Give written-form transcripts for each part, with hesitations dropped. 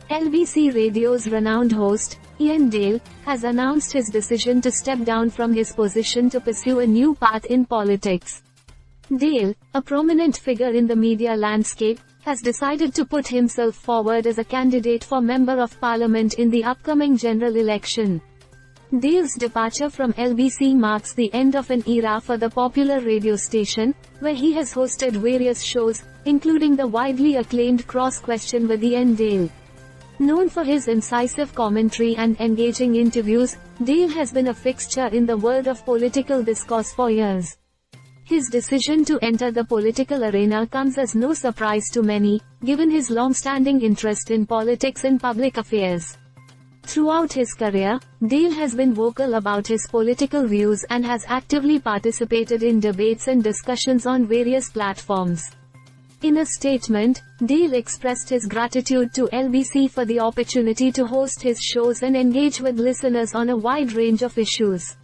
LBC Radio's renowned host, Ian Dale, has announced his decision to step down from his position to pursue a new path in politics. Dale, a prominent figure in the media landscape, has decided to put himself forward as a candidate for Member of Parliament in the upcoming general election. Dale's departure from LBC marks the end of an era for the popular radio station, where he has hosted various shows, including the widely acclaimed Cross Question with Ian Dale. Known for his incisive commentary and engaging interviews, Dale has been a fixture in the world of political discourse for years. His decision to enter the political arena comes as no surprise to many, given his long-standing interest in politics and public affairs. Throughout his career, Dale has been vocal about his political views and has actively participated in debates and discussions on various platforms. In a statement, Dale expressed his gratitude to LBC for the opportunity to host his shows and engage with listeners on a wide range of issues.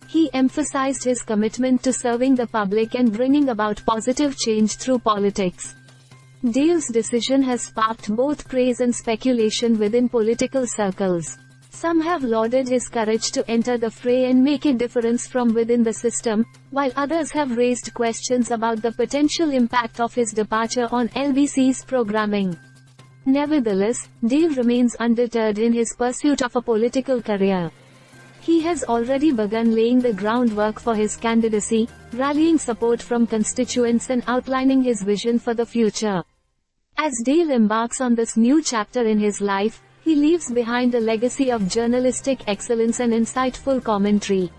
He emphasized his commitment to serving the public and bringing about positive change through politics. Dale's decision has sparked both praise and speculation within political circles. Some have lauded his courage to enter the fray and make a difference from within the system, while others have raised questions about the potential impact of his departure on LBC's programming. Nevertheless, Dale remains undeterred in his pursuit of a political career. He has already begun laying the groundwork for his candidacy, rallying support from constituents and outlining his vision for the future. As Dale embarks on this new chapter in his life, he leaves behind a legacy of journalistic excellence and insightful commentary.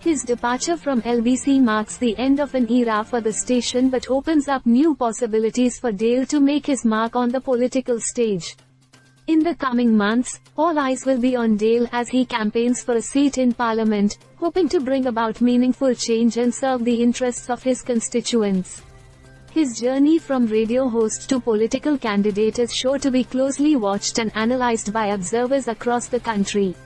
His departure from LBC marks the end of an era for the station but opens up new possibilities for Dale to make his mark on the political stage. In the coming months, all eyes will be on Dale as he campaigns for a seat in Parliament, hoping to bring about meaningful change and serve the interests of his constituents. His journey from radio host to political candidate is sure to be closely watched and analyzed by observers across the country.